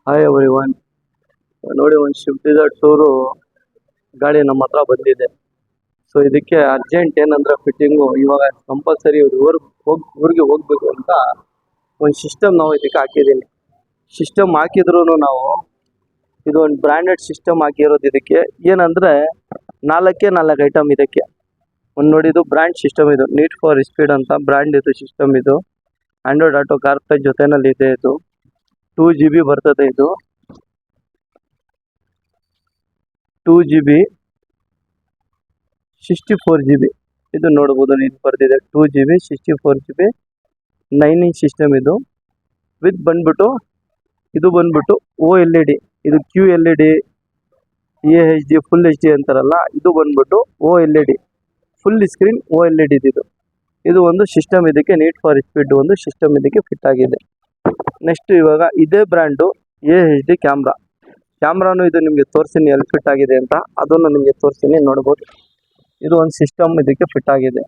Hi everyone. ನೋಡಿ, ಒಂದು Swift Dzire tour ಗಾಡಿ ನಮ್ಮ ಹತ್ರ ಬಂದಿದೆ. ಸೊ ಇದಕ್ಕೆ ಅರ್ಜೆಂಟ್ ಏನಂದ್ರೆ ಫಿಟ್ಟಿಂಗು ಇವಾಗ ಕಂಪಲ್ಸರಿ ಊರಿಗೆ ಹೋಗ್ಬೇಕು ಅಂತ ಒಂದು ಸಿಸ್ಟಮ್ ನಾವು ಇದಕ್ಕೆ ಹಾಕಿದ್ದೀನಿ. ಸಿಸ್ಟಮ್ ಹಾಕಿದ್ರು ನಾವು ಇದು ಒಂದು ಬ್ರ್ಯಾಂಡೆಡ್ ಸಿಸ್ಟಮ್ ಹಾಕಿರೋದು. ಇದಕ್ಕೆ ಏನಂದರೆ 4 ಐಟಮ್ ಇದಕ್ಕೆ. ಒಂದು ನೋಡಿ, ಇದು ಬ್ರ್ಯಾಂಡ್ ಸಿಸ್ಟಮ್. ಇದು ನೀಡ್ ಫಾರ್ ಸ್ಪೀಡ್ ಅಂತ ಬ್ರ್ಯಾಂಡ್ ಇದು ಸಿಸ್ಟಮ್. ಇದು ಆಂಡ್ರಾಯ್ಡ್ ಆಟೋ ಕಾರ್ಪ್ಲೇ ಜೊತೆನಲ್ಲಿ ಇದೆ. ಇದು 2 GB ಬರ್ತದೆ. ಇದು 2 GB 64 GB. ಇದು ನೋಡ್ಬೋದು, ನೀವು ಬರ್ತಿದೆ 2 GB 64 GB 9-inch ಸಿಸ್ಟಮ್. ಇದು ವಿತ್ ಬಂದ್ಬಿಟ್ಟು ಇದು ಬಂದ್ಬಿಟ್ಟು OLED. ಇದು QLED AHD ಫುಲ್ HD ಅಂತಾರಲ್ಲ, ಇದು ಬಂದ್ಬಿಟ್ಟು OLED ಫುಲ್ ಸ್ಕ್ರೀನ್ OLED ಇದು ಒಂದು ಸಿಸ್ಟಮ್. ಇದಕ್ಕೆ ನೀಡ್ ಫಾರ್ ಸ್ಪೀಡ್ ಒಂದು ಸಿಸ್ಟಮ್ ಇದಕ್ಕೆ ಫಿಟ್ ಆಗಿದೆ. ನೆಕ್ಸ್ಟ್ ಇವಾಗ ಇದೇ ಬ್ರ್ಯಾಂಡು AHD ಕ್ಯಾಮ್ರಾನು ಇದು ನಿಮಗೆ ತೋರಿಸ್ತೀನಿ ಎಲ್ಲಿ ಫಿಟ್ ಆಗಿದೆ ಅಂತ. ಅದನ್ನು ನಿಮಗೆ ತೋರಿಸ್ತೀನಿ, ನೋಡ್ಬೋದು. ಇದು ಒಂದು ಸಿಸ್ಟಮ್ ಇದಕ್ಕೆ ಫಿಟ್ ಆಗಿದೆ.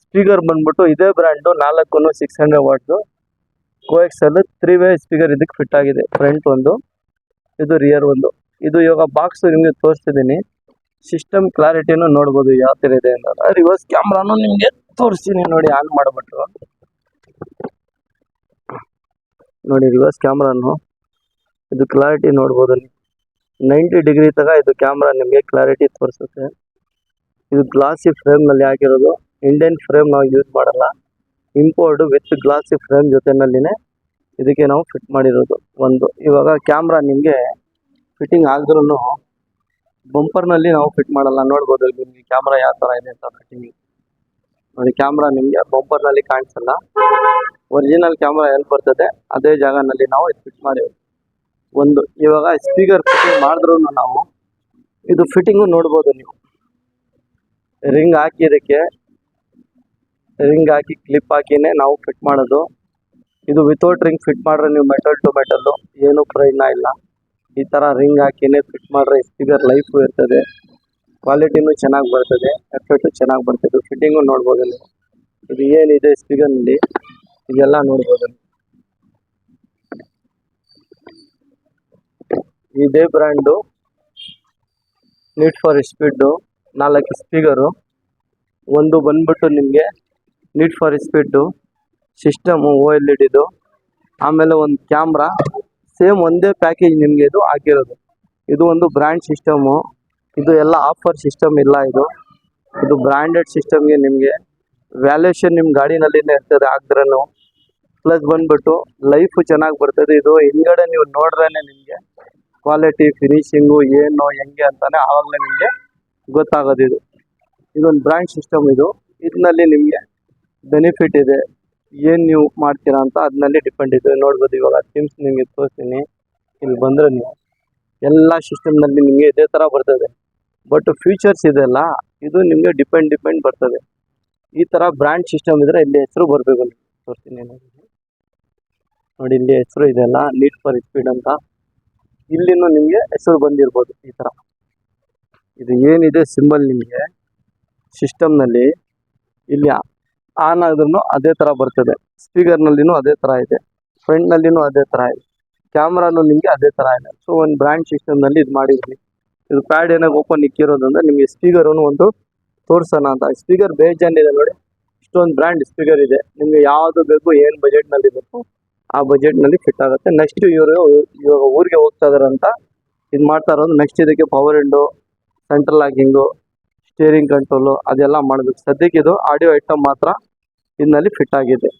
ಸ್ಪೀಕರ್ ಬಂದ್ಬಿಟ್ಟು ಇದೇ ಬ್ರ್ಯಾಂಡು 4 600 ವಾಟ್ಸು ಕೋಎಕ್ಸಲ್ 3-way ಸ್ಪೀಕರ್ ಇದಕ್ಕೆ ಫಿಟ್ ಆಗಿದೆ. ಫ್ರಂಟ್ ಒಂದು, ಇದು ರಿಯರ್ ಒಂದು. ಇದು ಇವಾಗ ಬಾಕ್ಸ್ ನಿಮಗೆ ತೋರಿಸ್ತಿದ್ದೀನಿ. ಸಿಸ್ಟಮ್ ಕ್ಲಾರಿಟಿನೂ ನೋಡ್ಬೋದು ಯಾವ ಥರ ಇದೆ ಅಂತ. ರಿವರ್ಸ್ ಕ್ಯಾಮ್ರಾನು ನಿಮಗೆ ತೋರಿಸ್ತೀನಿ ನೋಡಿ, ಆನ್ ಮಾಡಿಬಿಟ್ಟು ನೋಡಿ. ರಿವರ್ಸ್ ಕ್ಯಾಮ್ರಾನು ಇದು ಕ್ಲಾರಿಟಿ ನೋಡ್ಬೋದು. 90 ಡಿಗ್ರಿ ತಗ ಇದು ಕ್ಯಾಮ್ರಾ ನಿಮಗೆ ಕ್ಲಾರಿಟಿ ತೋರಿಸುತ್ತೆ. ಇದು ಗ್ಲಾಸಿ ಫ್ರೇಮ್ನಲ್ಲಿ ಆಗಿರೋದು. ಇಂಡಿಯನ್ ಫ್ರೇಮ್ ನಾವು ಯೂಸ್ ಮಾಡಲ್ಲ, ಇಂಪೋರ್ಟ್ ವಿತ್ ಗ್ಲಾಸಿ ಫ್ರೇಮ್ ಜೊತೆನಲ್ಲಿನೇ ಇದಕ್ಕೆ ನಾವು ಫಿಟ್ ಮಾಡಿರೋದು ಒಂದು. ಇವಾಗ ಕ್ಯಾಮ್ರಾ ನಿಮಗೆ ಫಿಟ್ಟಿಂಗ್ ಆಗಿದ್ರೂ ಬಂಪರ್ನಲ್ಲಿ ನಾವು ಫಿಟ್ ಮಾಡಲ್ಲ. ನೋಡ್ಬೋದು ನಿಮಗೆ ಕ್ಯಾಮ್ರಾ ಯಾವ ಥರ ಇದೆ ಅಂತ ಫಿಟ್ಟಿಂಗ್ ನೋಡಿ. ಕ್ಯಾಮ್ರಾ ನಿಮಗೆ ಬಂಪರ್ನಲ್ಲಿ ಕಾಣಿಸಲ್ಲ. ಒರಿಜಿನಲ್ ಕ್ಯಾಮ್ರಾ ಎಲ್ಲಿ ಬರ್ತದೆ ಅದೇ ಜಾಗನಲ್ಲಿ ನಾವು ಇದು ಫಿಟ್ ಮಾಡಿರೋದು ಒಂದು. ಇವಾಗ ಸ್ಪೀಕರ್ ಫಿಟ್ಟಿಂಗ್ ಮಾಡಿದ್ರೂ ನಾವು ಇದು ಫಿಟ್ಟಿಂಗು ನೋಡ್ಬೋದು. ನೀವು ರಿಂಗ್ ಹಾಕಿ ಇದಕ್ಕೆ ರಿಂಗ್ ಹಾಕಿ ಕ್ಲಿಪ್ ಹಾಕಿನೇ ನಾವು ಫಿಟ್ ಮಾಡೋದು. ಇದು ವಿತೌಟ್ ರಿಂಗ್ ಫಿಟ್ ಮಾಡ್ರೆ ನೀವು ಮೆಟಲ್ ಟು ಮೆಟಲ್ಲು ಏನೂ ಪ್ರಯೋಜನ ಇಲ್ಲ. ಈ ಥರ ರಿಂಗ್ ಹಾಕಿನೇ ಫಿಟ್ ಮಾಡ್ರೆ ಸ್ಪೀಕರ್ ಲೈಫು ಇರ್ತದೆ, ಕ್ವಾಲಿಟಿನೂ ಚೆನ್ನಾಗಿ ಬರ್ತದೆ, ಎಫೆಕ್ಟು ಚೆನ್ನಾಗಿ ಬರ್ತದೆ. ಫಿಟ್ಟಿಂಗು ನೋಡ್ಬೋದು ನೀವು. ಇದು ಏನಿದೆ ಸ್ಪೀಕರ್ನಲ್ಲಿ ಇದೆಲ್ಲ ನೋಡ್ಬೋದು. ಇದೇ brand need for speed 4 speaker. ಒಂದು ಬಂದ್ಬಿಟ್ಟು ನಿಮಗೆ need for speed system OLED ಇದು. ಆಮೇಲೆ ಒಂದು ಕ್ಯಾಮ್ರಾ ಸೇಮ್ ಒಂದೇ ಪ್ಯಾಕೇಜ್ ನಿಮಗೆ ಇದು ಹಾಕಿರೋದು. ಇದು ಒಂದು ಬ್ರ್ಯಾಂಡ್ ಸಿಸ್ಟಮು. ಇದು ಎಲ್ಲ ಆಫರ್ ಸಿಸ್ಟಮ್ ಇಲ್ಲ. ಇದು ಬ್ರ್ಯಾಂಡೆಡ್ ಸಿಸ್ಟಮ್ಗೆ ನಿಮಗೆ ವ್ಯಾಲ್ಯೂಷನ್ ನಿಮ್ಮ ಗಾಡಿನಲ್ಲಿನೇ ಇರ್ತದೆ ಹಾಕಿದ್ರೂ. ಪ್ಲಸ್ ಬಂದ್ಬಿಟ್ಟು ಲೈಫು ಚೆನ್ನಾಗಿ ಬರ್ತದೆ. ಇದು ಹಿಂದ್ಗಡೆ ನೀವು ನೋಡ್ರೇ ನಿಮಗೆ ಕ್ವಾಲಿಟಿ ಫಿನಿಶಿಂಗು ಏನು ಹೆಂಗೆ ಅಂತಾನೆ ಆವಾಗಲೇ ನಿಮಗೆ ಗೊತ್ತಾಗೋದು. ಇದೊಂದು ಬ್ರ್ಯಾಂಡ್ ಸಿಸ್ಟಮ್. ಇದರಲ್ಲಿ ನಿಮಗೆ ಬೆನಿಫಿಟ್ ಇದೆ, ಏನು ನೀವು ಮಾಡ್ತೀರಾ ಅಂತ ಅದನ್ನಲ್ಲಿ ಡಿಪೆಂಡ್ ಇದೆ. ನೋಡ್ಬೋದು ಇವಾಗ ಥೀಮ್ಸ್ ನಿಮಗೆ ತೋರಿಸ್ತೀನಿ. ಇಲ್ಲಿ ಬಂದರೆ ನೀವು ಎಲ್ಲ ಸಿಸ್ಟಮ್ನಲ್ಲಿ ನಿಮಗೆ ಇದೇ ಥರ ಬರ್ತದೆ. ಬಟ್ ಫ್ಯೂಚರ್ಸ್ ಇದೆಲ್ಲ ಇದು ನಿಮಗೆ ಡಿಪೆಂಡ್ ಬರ್ತದೆ. ಈ ಥರ ಬ್ರ್ಯಾಂಡ್ ಸಿಸ್ಟಮ್ ಇದ್ದರೆ ಇಲ್ಲಿ ಹೆಸರು ಬರಬೇಕು. ತೋರಿಸ್ತೀನಿ ನೋಡಿ, ಇಲ್ಲಿ ಹೆಸರು ಇದೆಲ್ಲ ನೀಡ್ ಫಾರ್ ಸ್ಪೀಡ್ ಅಂತ. ಇಲ್ಲಿನೂ ನಿಮಗೆ ಹೆಸರು ಬಂದಿರ್ಬೋದು. ಈ ಥರ ಇದು ಏನಿದೆ ಸಿಂಬಲ್ ನಿಮಗೆ ಸಿಸ್ಟಮ್ನಲ್ಲಿ ಇಲ್ಲಿ ಆನ್ ಆದ್ರೂ ಅದೇ ಥರ ಬರ್ತದೆ. ಸ್ಪೀಕರ್ನಲ್ಲಿನೂ ಅದೇ ಥರ ಇದೆ, ಫ್ರಂಟ್ನಲ್ಲಿನೂ ಅದೇ ಥರ ಇದೆ, ಕ್ಯಾಮ್ರಾನು ನಿಮಗೆ ಅದೇ ಥರ ಇದೆ. ಸೊ ಒಂದು ಬ್ರ್ಯಾಂಡ್ ಸಿಸ್ಟಮ್ನಲ್ಲಿ ಇದು ಮಾಡಿದ್ವಿ. ಇದು ಪ್ಯಾಡ್ ಏನಾಗ ಓಪನ್ ಇಕ್ಕಿರೋದು ಅಂದರೆ ನಿಮಗೆ ಸ್ಪೀಕರನ್ನು ಒಂದು ತೋರಿಸೋಣ ಅಂತ. ಸ್ಪೀಕರ್ ಬೇಜಾನಿದೆ ನೋಡಿ, ಇಷ್ಟೊಂದು ಬ್ರ್ಯಾಂಡ್ ಸ್ಪೀಕರ್ ಇದೆ. ನಿಮಗೆ ಯಾವುದು ಬೇಕು, ಏನು ಬಜೆಟ್ನಲ್ಲಿ ಬೇಕು ಆ ಬಜೆಟ್ನಲ್ಲಿ ಫಿಟ್ ಆಗುತ್ತೆ. ನೆಕ್ಸ್ಟ್ ಇವಾಗ ಊರಿಗೆ ಹೋಗ್ತಾ ಇದಾರೆ ಅಂತ ಇದು ಮಾಡ್ತಾ ಇರೋದು. ನೆಕ್ಸ್ಟ್ ಇದಕ್ಕೆ power window, central locking, steering control ಅದೆಲ್ಲ ಮಾಡಬೇಕು. ಸದ್ಯಕ್ಕೆ ಇದು ಆಡಿಯೋ ಐಟಮ್ ಮಾತ್ರ ಇದರಲ್ಲಿ ಫಿಟ್ ಆಗಿದೆ.